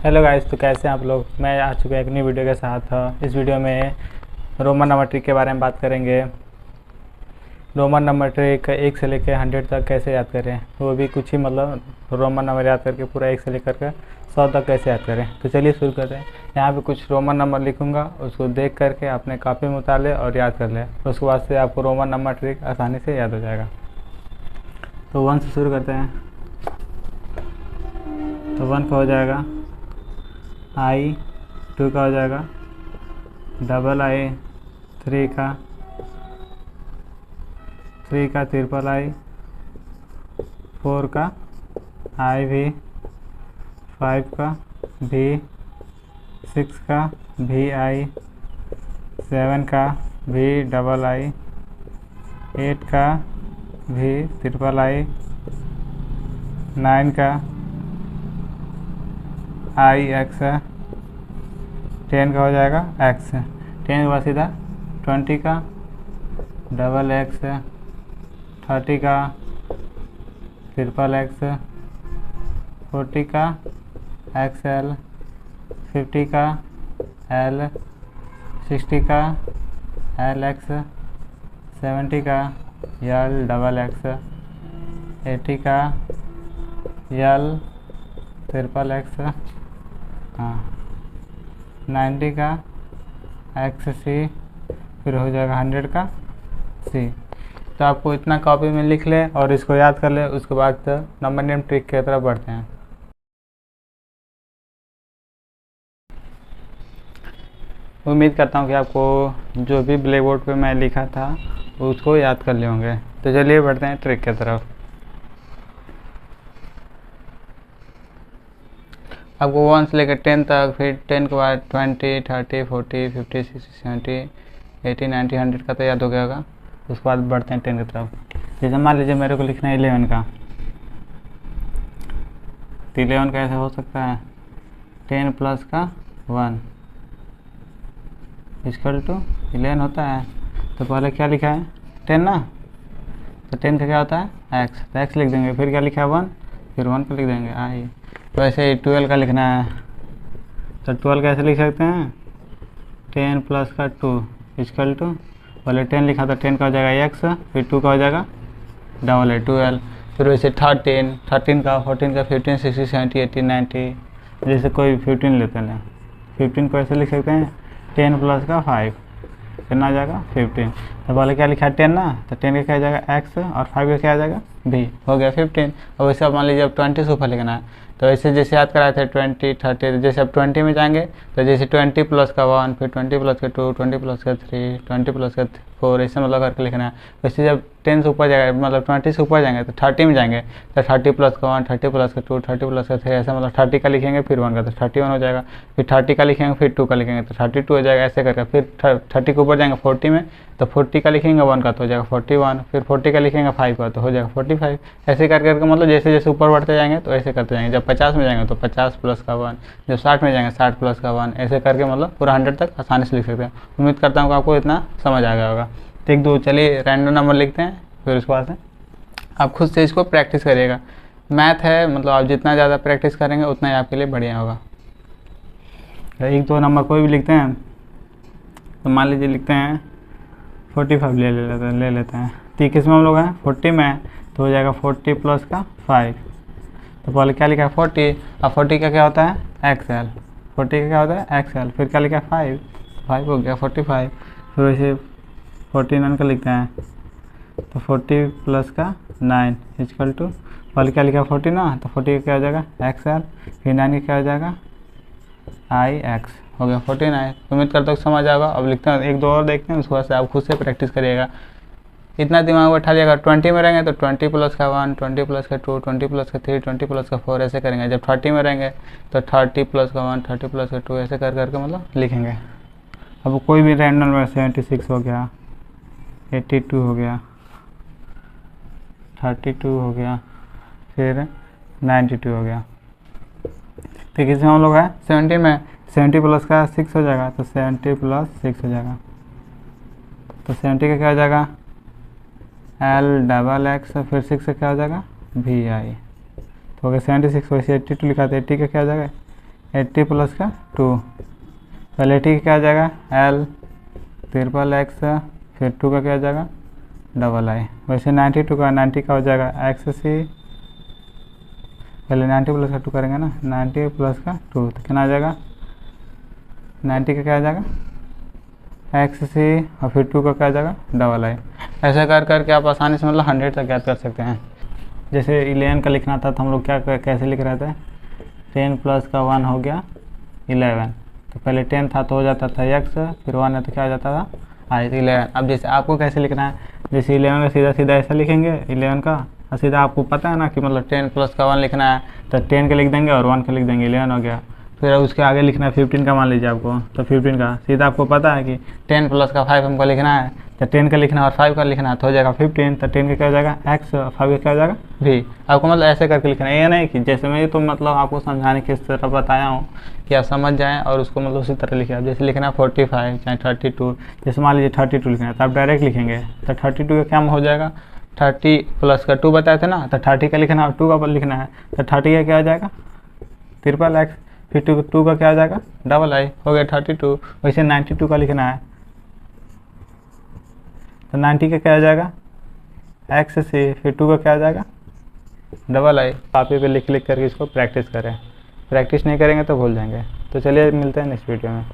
Hello guys, तो कैसे हैं आप लोग। मैं आ चुका एक नई वीडियो के साथ। इस वीडियो में रोमन नंबर ट्रिक के बारे में बात करेंगे। रोमन नंबर ट्रिक 1 से लेकर 100 तक कैसे याद करें, वो भी कुछ ही रोमन नंबर याद करके पूरा 1 से लेकर के 100 तक कैसे याद करें। तो चलिए शुरू करते हैं। यहाँ पे कुछ रोमन नंबर लिखूँगा, उसको देख करके अपने कॉपी में उतार ले और याद कर ले। उसके बाद से आपको रोमन नंबर ट्रिक आसानी से याद हो जाएगा। तो 1 से शुरू करते हैं। तो 1 का हो जाएगा आई, 2 का हो जाएगा डबल आई, 3 का ट्रिपल आई, 4 का आई भी, 5 का भी, 6 का भी आई, 7 का भी डबल आई, 8 का भी ट्रिपल आई, 9 का आई एक्स है, 10 का हो जाएगा एक्स है, 10 के बाद सीधा 20 का डबल एक्स है, 30 का ट्रिपल एक्स है, 40 का एक्स एल, 50 का एल, 60 का एल एक्स, 70 का एल डबल एक्स, 80 का एल ट्रिपल एक्स, हाँ 90 का एक्स सी, फिर हो जाएगा 100 का सी। तो आपको इतना कॉपी में लिख ले और इसको याद कर ले। उसके बाद नंबर नेम ट्रिक की तरफ बढ़ते हैं। उम्मीद करता हूँ कि आपको जो भी ब्लैक बोर्ड पे मैं लिखा था उसको याद कर लिए होंगे। तो चलिए बढ़ते हैं ट्रिक की तरफ। आपको 1 से लेकर 10 तक, फिर 10 के बाद 20, 30, 40, 50, 60, 70, 80, 90, 100 का तो याद हो गया होगा। उसके बाद बढ़ते हैं 10 की तरफ। जैसे मान लीजिए मेरे को लिखना है 11 का, तो 11 का ऐसा हो सकता है 10 प्लस का 1 इक्वल टू 11 होता है। तो पहले क्या लिखा है 10 ना, तो 10 का क्या होता है एक्स, तो एक्स लिख देंगे। फिर क्या लिखा है 1, फिर 1 को लिख देंगे आई। वैसे ही 12 का लिखना है, तो 12 कैसे लिख सकते हैं 10 प्लस का 2 इक्वल टू, पहले 10 लिखा था 10 का हो जाएगा एक्स, फिर 2 का हो जाएगा डबल है 12। फिर वैसे 13 का, 14 का, 15, 16, 17, 18, 19, जैसे कोई 15 लेते हैं। 15 को ऐसे लिख सकते हैं 10 प्लस का 5, कितना आ जाएगा 15। तो पहले क्या लिखा है 10 ना, तो 10 का क्या आ जाएगा एक्स और 5 का क्या आ जाएगा भी, हो गया 15। और वैसे अब मान लीजिए अब 20 से ऊपर लिखना है, तो ऐसे जैसे याद कराए थे 20, 30, जैसे अब 20 में जाएंगे तो जैसे 20 प्लस का 1, फिर 20 प्लस का 2, 20 प्लस का 3, 20 प्लस का 4, ऐसे मतलब करके लिखना है। वैसे जब 10 से ऊपर जाएगा, मतलब 20 से ऊपर जाएंगे तो 30 में जाएंगे, तो 30 प्लस का 1, 30 प्लस का 2, 30 प्लस का 3, ऐसा मतलब 30 का लिखेंगे फिर 1 का तो 31 हो जाएगा। फिर 30 का लिखेंगे फिर 2 का लिखेंगे तो 32 हो जाएगा, ऐसे करके। फिर 30 के ऊपर जाएंगे 40 में, तो 40 का लिखेंगे 1 का तो हो जाएगा 41, फिर 40 का लिखेंगे 5 का तो हो जाएगा 45, ऐसे कर करके मतलब जैसे जैसे ऊपर बढ़ते जाएंगे तो ऐसे करते जाएंगे। जब 50 में जाएंगे तो 50 प्लस का 1, जब 60 में जाएंगे 60 प्लस का 1, ऐसे करके मतलब पूरा 100 तक आसानी से लिख सकते हैं। उम्मीद करता हूँ कि आपको इतना समझ आ गया होगा। तो एक दो चलिए रैंडम नंबर लिखते हैं, फिर उसके बाद से आप खुद से इसको प्रैक्टिस करिएगा। मैथ है, मतलब आप जितना ज़्यादा प्रैक्टिस करेंगे उतना ही आपके लिए बढ़िया होगा। एक दो नंबर कोई भी लिखते हैं, तो मान लीजिए लिखते हैं 45 ले लेते हैं। तो किस में हम लोग हैं 40 में, तो हो जाएगा 40 प्लस का 5। तो पहले क्या लिखा है 40, अब 40 का क्या होता है एक्स एल, 40 का क्या होता है एक्स एल, फिर क्या लिखा है 5 हो गया 45। फिर वैसे 49 का लिखते हैं, तो 40 प्लस का 9 इक्वल टू, पहले क्या लिखा है 40 ना, तो 40 का क्या हो जाएगा एक्स एल, फिर 9 का क्या हो जाएगा आई एक्स, हो गया 49। उम्मीद करता हूँ समझ आएगा। अब लिखते हैं एक दो और देखते हैं, उसके बाद से आप खुद से प्रैक्टिस करिएगा। इतना दिमाग बैठा लिएगा। 20 में रहेंगे तो 20 प्लस का 1, 20 प्लस का 2, 20 प्लस का 3, 20 प्लस का 4, ऐसे करेंगे। जब 30 में रहेंगे तो 30 प्लस का 1, 30 प्लस का 2, ऐसे कर करके मतलब लिखेंगे। अब कोई भी रैंडम नंबर 76 हो गया, 82 हो गया, 32 हो गया, फिर 92 हो गया। तो किसमें हम लोग हैं 70 में, 70 प्लस का 6 हो जाएगा, तो 70 प्लस 6 हो जाएगा। तो 70 का क्या हो जाएगा एल डबल एक्स, फिर 6 का क्या हो जाएगा भी आई, तो हो गया 76। वैसे 82 लिखा था, 80 का क्या हो जाएगा 80 प्लस का 2, पहले टी क्या आ जाएगा एल, ट्रिपल एक्स, फिर 2 का क्या आ जाएगा डबल आई। वैसे 92 का 90 का हो जाएगा एक्स सी, पहले 90 प्लस का 2 करेंगे ना, 90 प्लस का 2 तो कितना आ जाएगा 90 का क्या आ जाएगा एक्स सी, और फिर 2 का क्या आ जाएगा डबल आई। ऐसा कर करके आप आसानी से मतलब 100 तक याद कर सकते हैं। जैसे 11 का लिखना था तो हम लोग क्या कैसे लिख रहे थे, 10 प्लस का 1 हो गया 11, तो पहले 10 था तो हो जाता था एक्स, फिर 1 है तो क्या हो जाता था आई, 11। अब जैसे आपको कैसे लिखना है, जैसे 11 का सीधा सीधा ऐसा लिखेंगे 11 का, और सीधा आपको पता है ना कि मतलब 10 प्लस का 1 लिखना है तो 10 का लिख देंगे और 1 का लिख देंगे, 11 हो गया। फिर उसके आगे लिखना है 15 का, मान लीजिए आपको, तो 15 का सीधा आपको पता है कि 10 प्लस का 5 हमको लिखना है, तो 10 का लिखना है और 5 का लिखना है तो हो जाएगा 15, तो 10 का क्या हो जाएगा एक्स, 5 का क्या हो जाएगा भी। आपको मतलब ऐसे करके लिखना है, ये नहीं कि जैसे मैं तो मतलब आपको समझाने की इस तरह बताया हूँ कि आप समझ जाएँ और उसको मतलब उसी तरह लिखें। जैसे लिखना है 45 चाहे 32, जैसे मान लीजिए 32 लिखना है तो आप डायरेक्ट लिखेंगे, तो 32 का क्या हो जाएगा 30 प्लस का 2 बताए थे ना, तो 30 का लिखना है और 2 का लिखना है, तो 30 का क्या हो जाएगा ट्रिपल एक्स, फिर 2 का क्या हो जाएगा डबल आई, हो गया 32। वैसे 92 का लिखना है तो 90 का क्या हो जाएगा एक्स सी, फिर 2 का क्या हो जाएगा डबल आई। कॉपी पे लिख लिख करके इसको प्रैक्टिस करें, प्रैक्टिस नहीं करेंगे तो भूल जाएंगे। तो चलिए मिलते हैं नेक्स्ट वीडियो में।